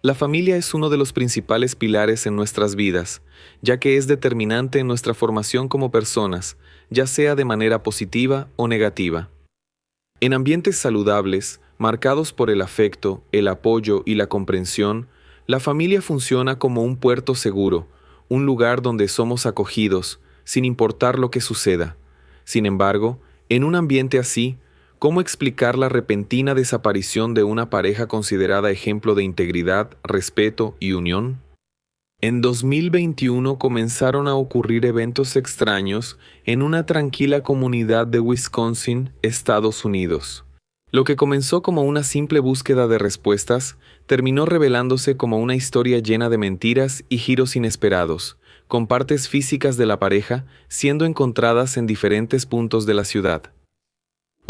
La familia es uno de los principales pilares en nuestras vidas, ya que es determinante en nuestra formación como personas, ya sea de manera positiva o negativa. En ambientes saludables, marcados por el afecto, el apoyo y la comprensión, la familia funciona como un puerto seguro, un lugar donde somos acogidos, sin importar lo que suceda. Sin embargo, en un ambiente así, ¿cómo explicar la repentina desaparición de una pareja considerada ejemplo de integridad, respeto y unión? En 2021 comenzaron a ocurrir eventos extraños en una tranquila comunidad de Wisconsin, Estados Unidos. Lo que comenzó como una simple búsqueda de respuestas, terminó revelándose como una historia llena de mentiras y giros inesperados, con partes físicas de la pareja siendo encontradas en diferentes puntos de la ciudad.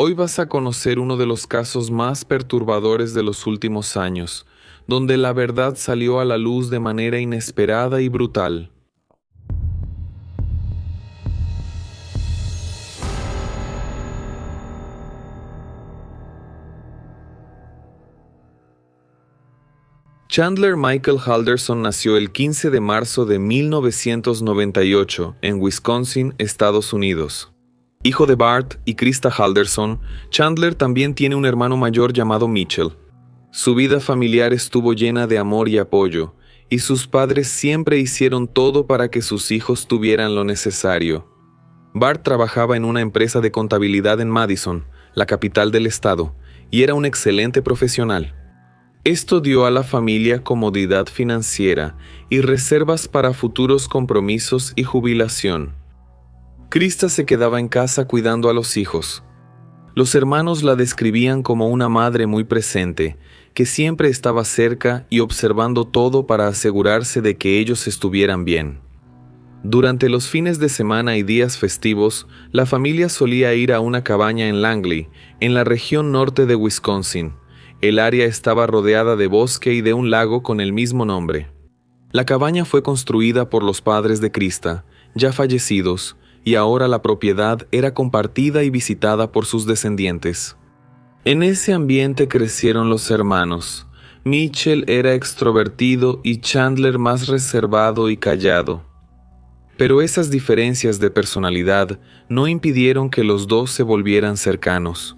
Hoy vas a conocer uno de los casos más perturbadores de los últimos años, donde la verdad salió a la luz de manera inesperada y brutal. Chandler Michael Halderson nació el 15 de marzo de 1998 en Wisconsin, Estados Unidos. Hijo de Bart y Krista Halderson, Chandler también tiene un hermano mayor llamado Mitchell. Su vida familiar estuvo llena de amor y apoyo, y sus padres siempre hicieron todo para que sus hijos tuvieran lo necesario. Bart trabajaba en una empresa de contabilidad en Madison, la capital del estado, y era un excelente profesional. Esto dio a la familia comodidad financiera y reservas para futuros compromisos y jubilación. Krista se quedaba en casa cuidando a los hijos. Los hermanos la describían como una madre muy presente, que siempre estaba cerca y observando todo para asegurarse de que ellos estuvieran bien. Durante los fines de semana y días festivos, la familia solía ir a una cabaña en Langley, en la región norte de Wisconsin. El área estaba rodeada de bosque y de un lago con el mismo nombre. La cabaña fue construida por los padres de Krista, ya fallecidos, y ahora la propiedad era compartida y visitada por sus descendientes. En ese ambiente crecieron los hermanos. Mitchell era extrovertido y Chandler más reservado y callado. Pero esas diferencias de personalidad no impidieron que los dos se volvieran cercanos.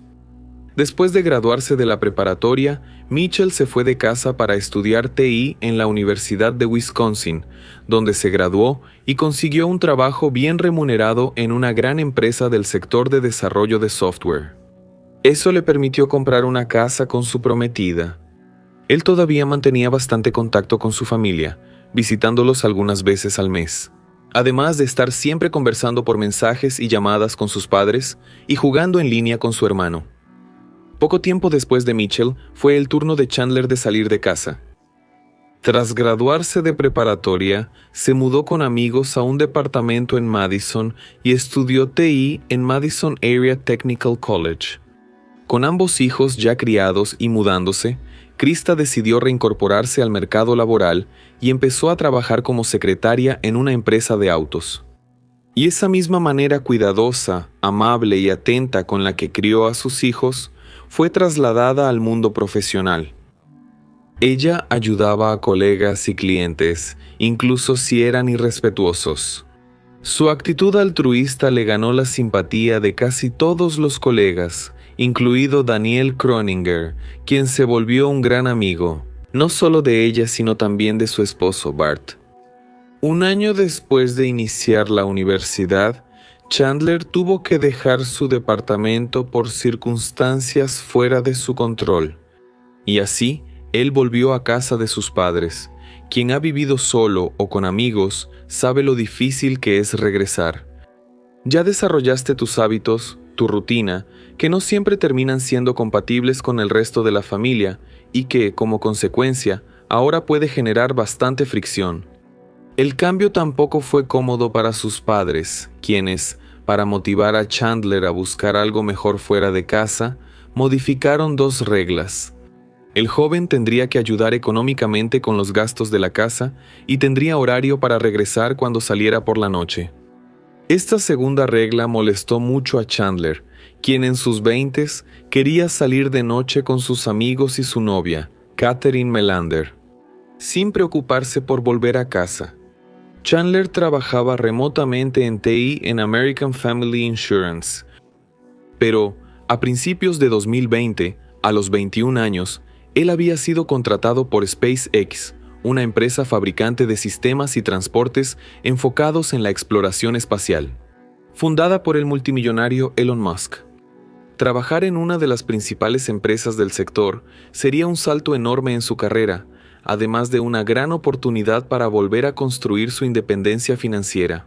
Después de graduarse de la preparatoria, Mitchell se fue de casa para estudiar TI en la Universidad de Wisconsin, donde se graduó y consiguió un trabajo bien remunerado en una gran empresa del sector de desarrollo de software. Eso le permitió comprar una casa con su prometida. Él todavía mantenía bastante contacto con su familia, visitándolos algunas veces al mes, además de estar siempre conversando por mensajes y llamadas con sus padres y jugando en línea con su hermano. Poco tiempo después de Mitchell, fue el turno de Chandler de salir de casa. Tras graduarse de preparatoria, se mudó con amigos a un departamento en Madison y estudió TI en Madison Area Technical College. Con ambos hijos ya criados y mudándose, Krista decidió reincorporarse al mercado laboral y empezó a trabajar como secretaria en una empresa de autos. Y esa misma manera cuidadosa, amable y atenta con la que crió a sus hijos, fue trasladada al mundo profesional. Ella ayudaba a colegas y clientes, incluso si eran irrespetuosos. Su actitud altruista le ganó la simpatía de casi todos los colegas, incluido Daniel Croninger, quien se volvió un gran amigo, no solo de ella sino también de su esposo Bart. Un año después de iniciar la universidad, Chandler tuvo que dejar su departamento por circunstancias fuera de su control, y así él volvió a casa de sus padres. Quien ha vivido solo o con amigos sabe lo difícil que es regresar. Ya desarrollaste tus hábitos, tu rutina, que no siempre terminan siendo compatibles con el resto de la familia y que, como consecuencia, ahora puede generar bastante fricción. El cambio tampoco fue cómodo para sus padres, quienes, para motivar a Chandler a buscar algo mejor fuera de casa, modificaron dos reglas. El joven tendría que ayudar económicamente con los gastos de la casa y tendría horario para regresar cuando saliera por la noche. Esta segunda regla molestó mucho a Chandler, quien en sus 20s quería salir de noche con sus amigos y su novia, Catherine Melander. sin preocuparse por volver a casa. Chandler trabajaba remotamente en TI en American Family Insurance, pero a principios de 2020, a los 21 años, él había sido contratado por SpaceX, una empresa fabricante de sistemas y transportes enfocados en la exploración espacial, fundada por el multimillonario Elon Musk. Trabajar en una de las principales empresas del sector sería un salto enorme en su carrera, además de una gran oportunidad para volver a construir su independencia financiera.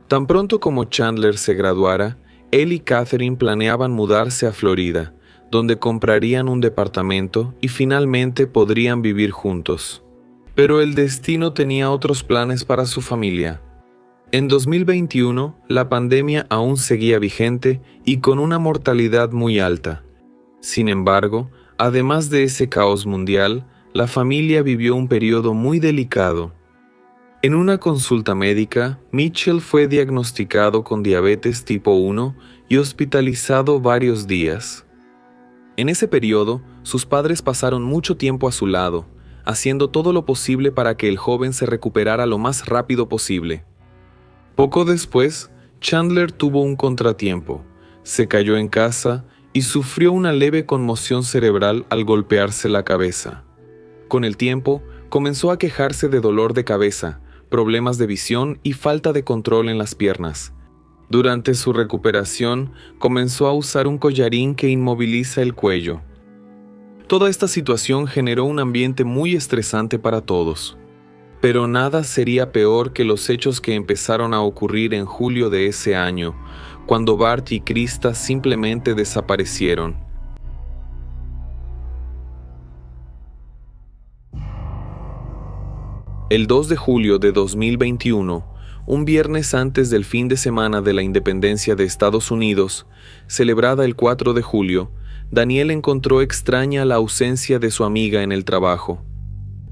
Tan pronto como Chandler se graduara, él y Catherine planeaban mudarse a Florida, donde comprarían un departamento y finalmente podrían vivir juntos. Pero el destino tenía otros planes para su familia. En 2021, la pandemia aún seguía vigente y con una mortalidad muy alta. Sin embargo, además de ese caos mundial, la familia vivió un periodo muy delicado. En una consulta médica, Mitchell fue diagnosticado con diabetes tipo 1 y hospitalizado varios días. En ese periodo, sus padres pasaron mucho tiempo a su lado, haciendo todo lo posible para que el joven se recuperara lo más rápido posible. Poco después, Chandler tuvo un contratiempo, se cayó en casa y sufrió una leve conmoción cerebral al golpearse la cabeza. Con el tiempo, comenzó a quejarse de dolor de cabeza, problemas de visión y falta de control en las piernas. Durante su recuperación, comenzó a usar un collarín que inmoviliza el cuello. Toda esta situación generó un ambiente muy estresante para todos. Pero nada sería peor que los hechos que empezaron a ocurrir en julio de ese año, cuando Bart y Krista simplemente desaparecieron. El 2 de julio de 2021, un viernes antes del fin de semana de la independencia de Estados Unidos, celebrada el 4 de julio, Daniel encontró extraña la ausencia de su amiga en el trabajo.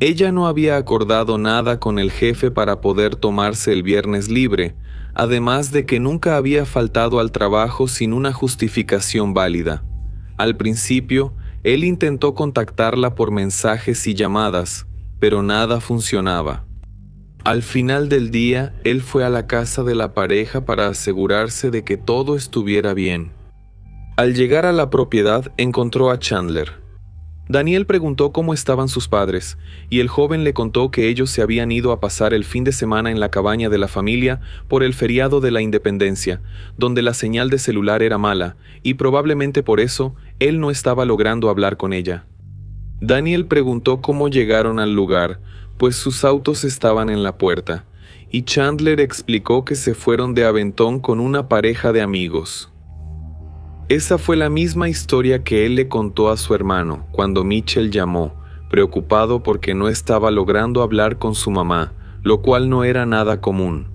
Ella no había acordado nada con el jefe para poder tomarse el viernes libre, además de que nunca había faltado al trabajo sin una justificación válida. Al principio, él intentó contactarla por mensajes y llamadas, pero nada funcionaba. Al final del día, él fue a la casa de la pareja para asegurarse de que todo estuviera bien. Al llegar a la propiedad, encontró a Chandler. Daniel preguntó cómo estaban sus padres, y el joven le contó que ellos se habían ido a pasar el fin de semana en la cabaña de la familia por el feriado de la Independencia, donde la señal de celular era mala, y probablemente por eso él no estaba logrando hablar con ella. Daniel preguntó cómo llegaron al lugar, pues sus autos estaban en la puerta, y Chandler explicó que se fueron de aventón con una pareja de amigos. Esa fue la misma historia que él le contó a su hermano cuando Mitchell llamó, preocupado porque no estaba logrando hablar con su mamá, lo cual no era nada común.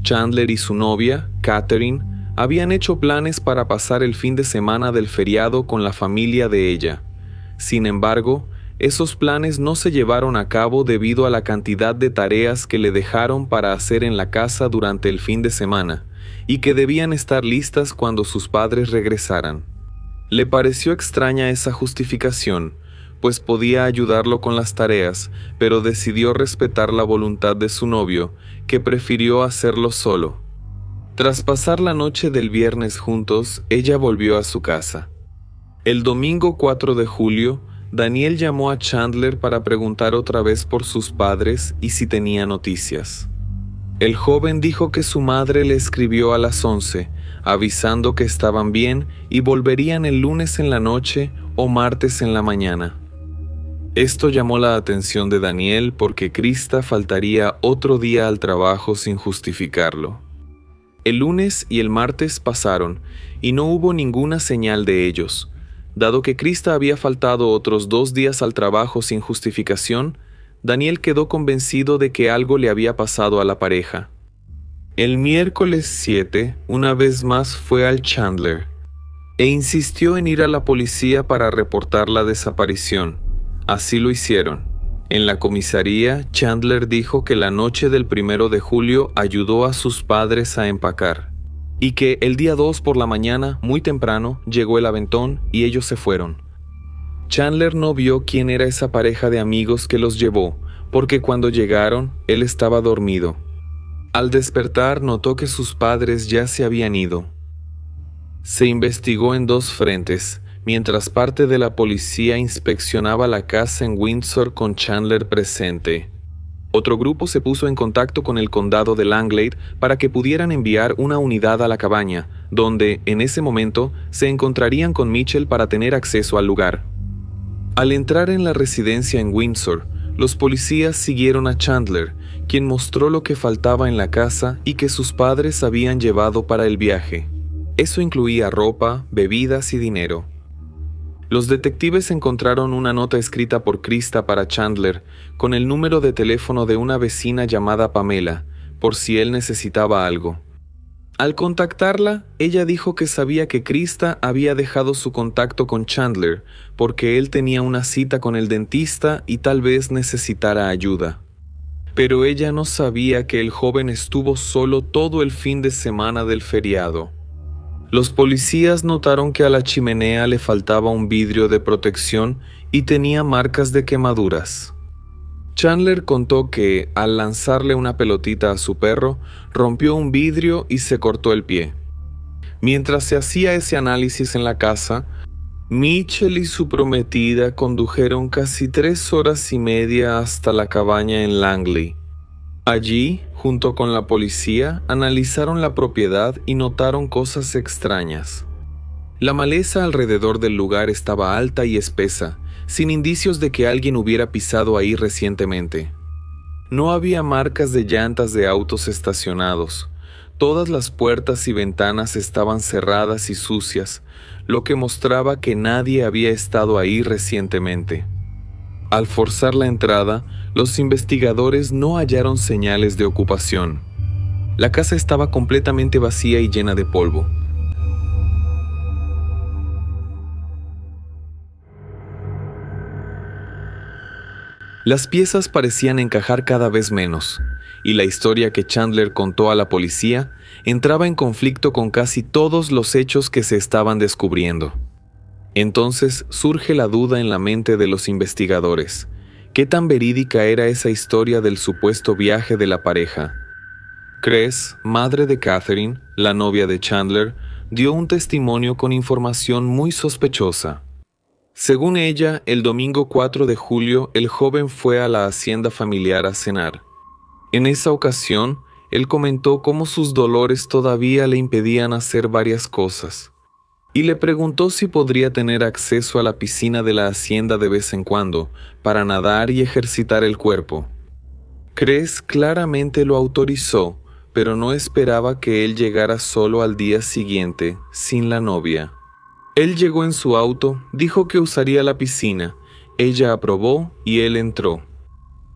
Chandler y su novia, Catherine, habían hecho planes para pasar el fin de semana del feriado con la familia de ella. Sin embargo, esos planes no se llevaron a cabo debido a la cantidad de tareas que le dejaron para hacer en la casa durante el fin de semana, y que debían estar listas cuando sus padres regresaran. Le pareció extraña esa justificación, pues podía ayudarlo con las tareas, pero decidió respetar la voluntad de su novio, que prefirió hacerlo solo. Tras pasar la noche del viernes juntos, ella volvió a su casa. El domingo 4 de julio, Daniel llamó a Chandler para preguntar otra vez por sus padres y si tenía noticias. El joven dijo que su madre le escribió a las 11, avisando que estaban bien y volverían el lunes en la noche o martes en la mañana. Esto llamó la atención de Daniel porque Krista faltaría otro día al trabajo sin justificarlo. El lunes y el martes pasaron y no hubo ninguna señal de ellos. Dado que Krista había faltado otros 2 días al trabajo sin justificación, Daniel quedó convencido de que algo le había pasado a la pareja. El miércoles 7, una vez más fue al Chandler e insistió en ir a la policía para reportar la desaparición. Así lo hicieron. En la comisaría, Chandler dijo que la noche del 1 de julio ayudó a sus padres a empacar y que el día 2 por la mañana, muy temprano, llegó el aventón y ellos se fueron. Chandler no vio quién era esa pareja de amigos que los llevó, porque cuando llegaron, él estaba dormido. Al despertar, notó que sus padres ya se habían ido. Se investigó en dos frentes, mientras parte de la policía inspeccionaba la casa en Windsor con Chandler presente. Otro grupo se puso en contacto con el condado de Langlade para que pudieran enviar una unidad a la cabaña, donde, en ese momento, se encontrarían con Mitchell para tener acceso al lugar. Al entrar en la residencia en Windsor, los policías siguieron a Chandler, quien mostró lo que faltaba en la casa y que sus padres habían llevado para el viaje. Eso incluía ropa, bebidas y dinero. Los detectives encontraron una nota escrita por Krista para Chandler, con el número de teléfono de una vecina llamada Pamela, por si él necesitaba algo. Al contactarla, ella dijo que sabía que Krista había dejado su contacto con Chandler porque él tenía una cita con el dentista y tal vez necesitara ayuda. Pero ella no sabía que el joven estuvo solo todo el fin de semana del feriado. Los policías notaron que a la chimenea le faltaba un vidrio de protección y tenía marcas de quemaduras. Chandler contó que, al lanzarle una pelotita a su perro, rompió un vidrio y se cortó el pie. Mientras se hacía ese análisis en la casa, Mitchell y su prometida condujeron casi 3 horas y media hasta la cabaña en Langley. Allí, junto con la policía, analizaron la propiedad y notaron cosas extrañas. La maleza alrededor del lugar estaba alta y espesa, sin indicios de que alguien hubiera pisado ahí recientemente. No había marcas de llantas de autos estacionados. Todas las puertas y ventanas estaban cerradas y sucias, lo que mostraba que nadie había estado ahí recientemente. Al forzar la entrada, los investigadores no hallaron señales de ocupación. La casa estaba completamente vacía y llena de polvo. Las piezas parecían encajar cada vez menos, y la historia que Chandler contó a la policía entraba en conflicto con casi todos los hechos que se estaban descubriendo. Entonces surge la duda en la mente de los investigadores. ¿Qué tan verídica era esa historia del supuesto viaje de la pareja? Cress, madre de Catherine, la novia de Chandler, dio un testimonio con información muy sospechosa. Según ella, el domingo 4 de julio, el joven fue a la hacienda familiar a cenar. En esa ocasión, él comentó cómo sus dolores todavía le impedían hacer varias cosas, y le preguntó si podría tener acceso a la piscina de la hacienda de vez en cuando, para nadar y ejercitar el cuerpo. Cress claramente lo autorizó, pero no esperaba que él llegara solo al día siguiente, sin la novia. Él llegó en su auto, dijo que usaría la piscina, ella aprobó y él entró.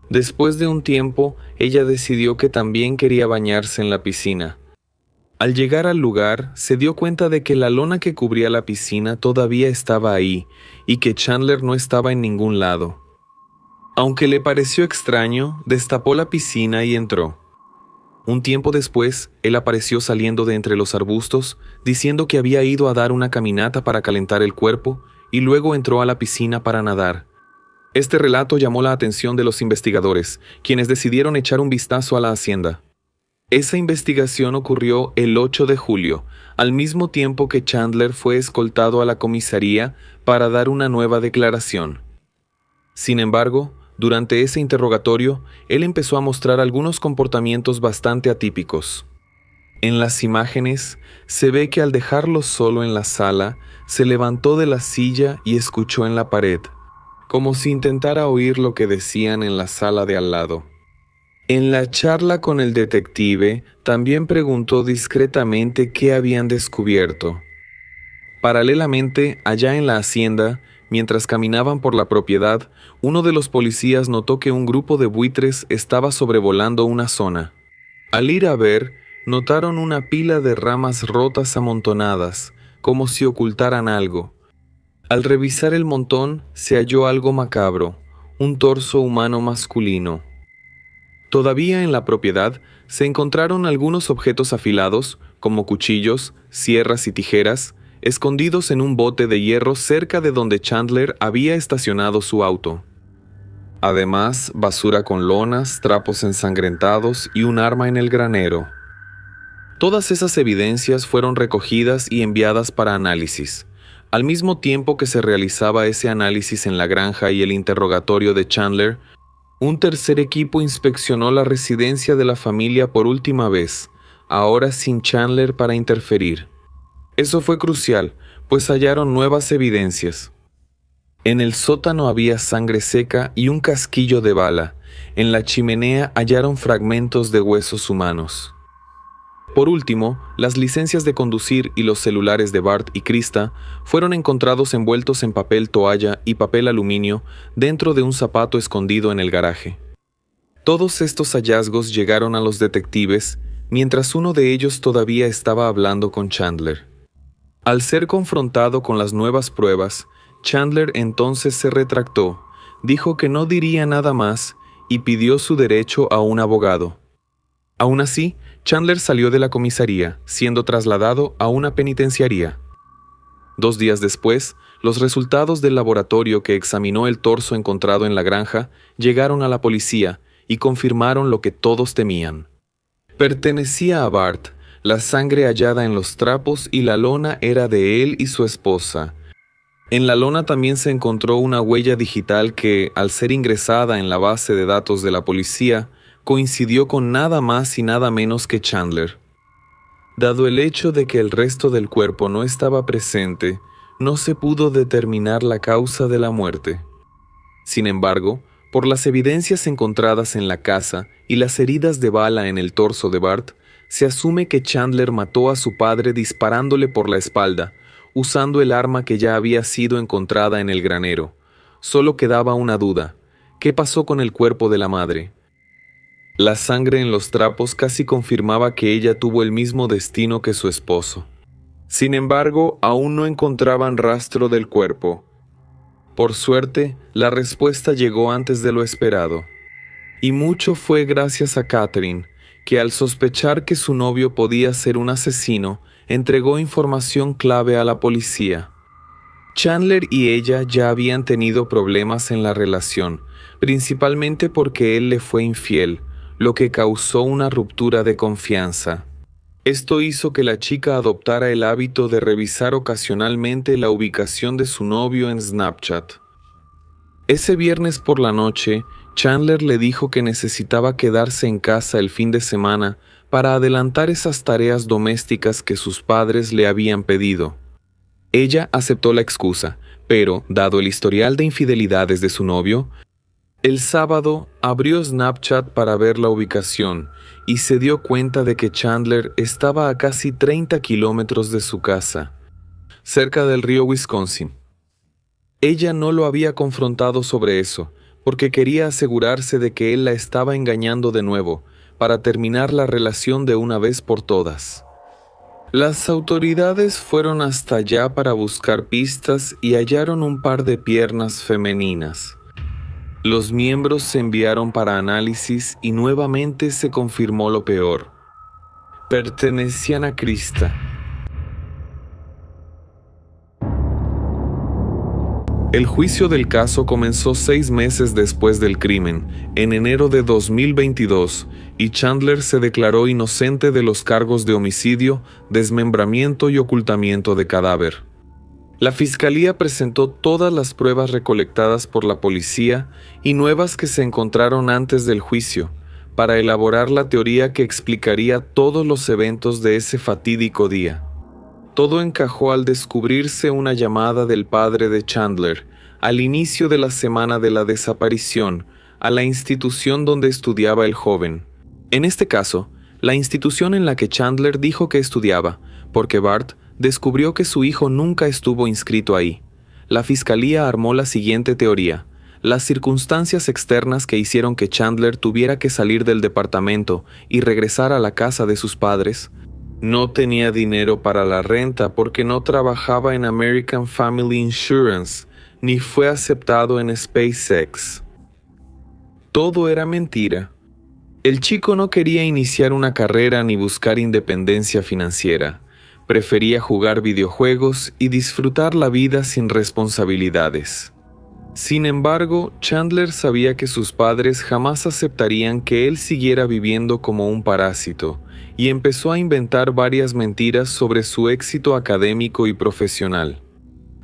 Después de un tiempo, ella decidió que también quería bañarse en la piscina. Al llegar al lugar, se dio cuenta de que la lona que cubría la piscina todavía estaba ahí y que Chandler no estaba en ningún lado. Aunque le pareció extraño, destapó la piscina y entró. Un tiempo después, él apareció saliendo de entre los arbustos, diciendo que había ido a dar una caminata para calentar el cuerpo y luego entró a la piscina para nadar. Este relato llamó la atención de los investigadores, quienes decidieron echar un vistazo a la hacienda. Esa investigación ocurrió el 8 de julio, al mismo tiempo que Chandler fue escoltado a la comisaría para dar una nueva declaración. Sin embargo, durante ese interrogatorio, él empezó a mostrar algunos comportamientos bastante atípicos. En las imágenes, se ve que al dejarlo solo en la sala, se levantó de la silla y escuchó en la pared, como si intentara oír lo que decían en la sala de al lado. En la charla con el detective, también preguntó discretamente qué habían descubierto. Paralelamente, allá en la hacienda, mientras caminaban por la propiedad, uno de los policías notó que un grupo de buitres estaba sobrevolando una zona. Al ir a ver, notaron una pila de ramas rotas amontonadas, como si ocultaran algo. Al revisar el montón, se halló algo macabro, un torso humano masculino. Todavía en la propiedad, se encontraron algunos objetos afilados, como cuchillos, sierras y tijeras, escondidos en un bote de hierro cerca de donde Chandler había estacionado su auto. Además, basura con lonas, trapos ensangrentados y un arma en el granero. Todas esas evidencias fueron recogidas y enviadas para análisis. Al mismo tiempo que se realizaba ese análisis en la granja y el interrogatorio de Chandler, un tercer equipo inspeccionó la residencia de la familia por última vez, ahora sin Chandler para interferir. Eso fue crucial, pues hallaron nuevas evidencias. En el sótano había sangre seca y un casquillo de bala. En la chimenea hallaron fragmentos de huesos humanos. Por último, las licencias de conducir y los celulares de Bart y Krista fueron encontrados envueltos en papel toalla y papel aluminio dentro de un zapato escondido en el garaje. Todos estos hallazgos llegaron a los detectives, mientras uno de ellos todavía estaba hablando con Chandler. Al ser confrontado con las nuevas pruebas, Chandler entonces se retractó, dijo que no diría nada más y pidió su derecho a un abogado. Aún así, Chandler salió de la comisaría, siendo trasladado a una penitenciaría. 2 días después, los resultados del laboratorio que examinó el torso encontrado en la granja llegaron a la policía y confirmaron lo que todos temían. Pertenecía a Bart, la sangre hallada en los trapos y la lona era de él y su esposa. En la lona también se encontró una huella digital que, al ser ingresada en la base de datos de la policía, coincidió con nada más y nada menos que Chandler. Dado el hecho de que el resto del cuerpo no estaba presente, no se pudo determinar la causa de la muerte. Sin embargo, por las evidencias encontradas en la casa y las heridas de bala en el torso de Bart, se asume que Chandler mató a su padre disparándole por la espalda, usando el arma que ya había sido encontrada en el granero. Solo quedaba una duda: ¿qué pasó con el cuerpo de la madre? La sangre en los trapos casi confirmaba que ella tuvo el mismo destino que su esposo. Sin embargo, aún no encontraban rastro del cuerpo. Por suerte, la respuesta llegó antes de lo esperado. Y mucho fue gracias a Catherine, que al sospechar que su novio podía ser un asesino, entregó información clave a la policía. Chandler y ella ya habían tenido problemas en la relación, principalmente porque él le fue infiel, lo que causó una ruptura de confianza. Esto hizo que la chica adoptara el hábito de revisar ocasionalmente la ubicación de su novio en Snapchat. Ese viernes por la noche, Chandler le dijo que necesitaba quedarse en casa el fin de semana para adelantar esas tareas domésticas que sus padres le habían pedido. Ella aceptó la excusa, pero, dado el historial de infidelidades de su novio, el sábado abrió Snapchat para ver la ubicación y se dio cuenta de que Chandler estaba a casi 30 kilómetros de su casa, cerca del río Wisconsin. Ella no lo había confrontado sobre eso, porque quería asegurarse de que él la estaba engañando de nuevo, para terminar la relación de una vez por todas. Las autoridades fueron hasta allá para buscar pistas y hallaron un par de piernas femeninas. Los miembros se enviaron para análisis y nuevamente se confirmó lo peor. Pertenecían a Krista. El juicio del caso comenzó 6 meses después del crimen, en enero de 2022, y Chandler se declaró inocente de los cargos de homicidio, desmembramiento y ocultamiento de cadáver. La fiscalía presentó todas las pruebas recolectadas por la policía y nuevas que se encontraron antes del juicio, para elaborar la teoría que explicaría todos los eventos de ese fatídico día. Todo encajó al descubrirse una llamada del padre de Chandler, al inicio de la semana de la desaparición, a la institución donde estudiaba el joven. En este caso, la institución en la que Chandler dijo que estudiaba, porque Bart descubrió que su hijo nunca estuvo inscrito ahí. La fiscalía armó la siguiente teoría: las circunstancias externas que hicieron que Chandler tuviera que salir del departamento y regresar a la casa de sus padres. No tenía dinero para la renta porque no trabajaba en American Family Insurance, ni fue aceptado en SpaceX. Todo era mentira. El chico no quería iniciar una carrera ni buscar independencia financiera. Prefería jugar videojuegos y disfrutar la vida sin responsabilidades. Sin embargo, Chandler sabía que sus padres jamás aceptarían que él siguiera viviendo como un parásito, y empezó a inventar varias mentiras sobre su éxito académico y profesional.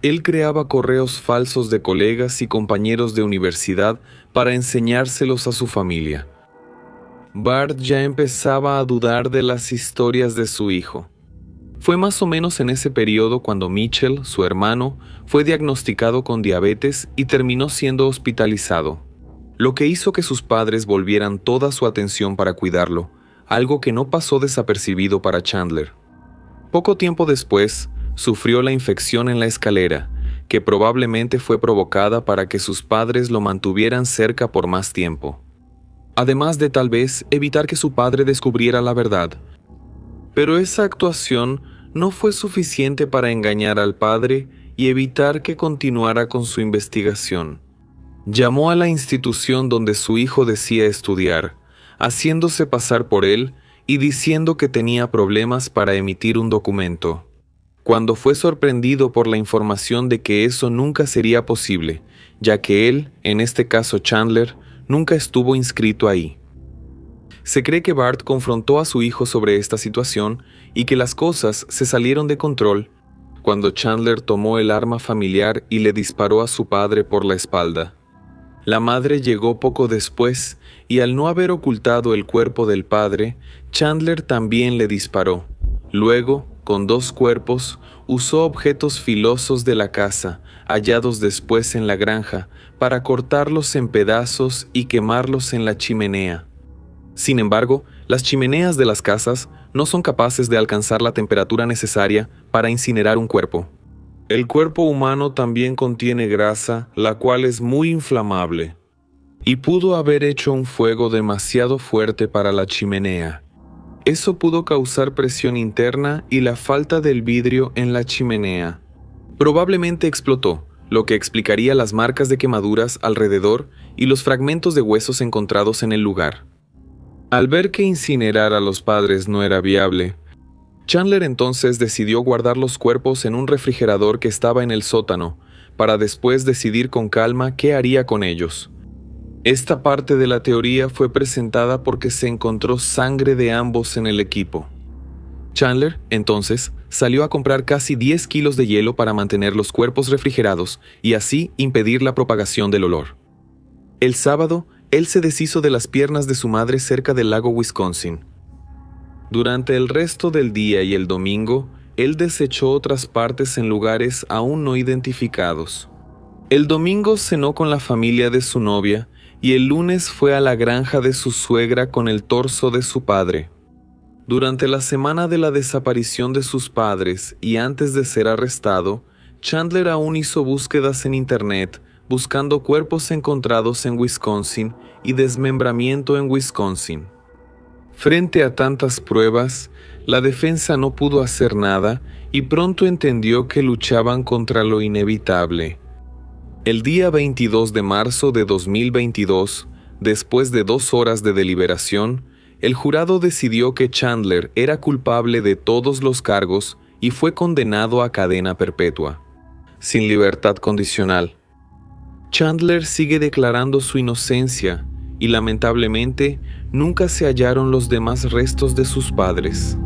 Él creaba correos falsos de colegas y compañeros de universidad para enseñárselos a su familia. Bart ya empezaba a dudar de las historias de su hijo. Fue más o menos en ese periodo cuando Mitchell, su hermano, fue diagnosticado con diabetes y terminó siendo hospitalizado, lo que hizo que sus padres volvieran toda su atención para cuidarlo, algo que no pasó desapercibido para Chandler. Poco tiempo después, sufrió la infección en la escalera, que probablemente fue provocada para que sus padres lo mantuvieran cerca por más tiempo. Además de tal vez evitar que su padre descubriera la verdad. Pero esa actuación no fue suficiente para engañar al padre y evitar que continuara con su investigación. Llamó a la institución donde su hijo decía estudiar, haciéndose pasar por él y diciendo que tenía problemas para emitir un documento. Cuando fue sorprendido por la información de que eso nunca sería posible, ya que él, en este caso Chandler, nunca estuvo inscrito ahí. Se cree que Bart confrontó a su hijo sobre esta situación y que las cosas se salieron de control cuando Chandler tomó el arma familiar y le disparó a su padre por la espalda. La madre llegó poco después y al no haber ocultado el cuerpo del padre, Chandler también le disparó. Luego, con 2 cuerpos, usó objetos filosos de la casa, hallados después en la granja, para cortarlos en pedazos y quemarlos en la chimenea. Sin embargo, las chimeneas de las casas no son capaces de alcanzar la temperatura necesaria para incinerar un cuerpo. El cuerpo humano también contiene grasa, la cual es muy inflamable, y pudo haber hecho un fuego demasiado fuerte para la chimenea. Eso pudo causar presión interna y la falta del vidrio en la chimenea. Probablemente explotó, lo que explicaría las marcas de quemaduras alrededor y los fragmentos de huesos encontrados en el lugar. Al ver que incinerar a los padres no era viable, Chandler entonces decidió guardar los cuerpos en un refrigerador que estaba en el sótano, para después decidir con calma qué haría con ellos. Esta parte de la teoría fue presentada porque se encontró sangre de ambos en el equipo. Chandler, entonces, salió a comprar casi 10 kilos de hielo para mantener los cuerpos refrigerados y así impedir la propagación del olor. El sábado, él se deshizo de las piernas de su madre cerca del lago Wisconsin. Durante el resto del día y el domingo, él desechó otras partes en lugares aún no identificados. El domingo cenó con la familia de su novia y el lunes fue a la granja de su suegra con el torso de su padre. Durante la semana de la desaparición de sus padres y antes de ser arrestado, Chandler aún hizo búsquedas en internet buscando cuerpos encontrados en Wisconsin y desmembramiento en Wisconsin. Frente a tantas pruebas, la defensa no pudo hacer nada y pronto entendió que luchaban contra lo inevitable. El día 22 de marzo de 2022, después de 2 horas de deliberación, el jurado decidió que Chandler era culpable de todos los cargos y fue condenado a cadena perpetua, sin libertad condicional. Chandler sigue declarando su inocencia y lamentablemente nunca se hallaron los demás restos de sus padres.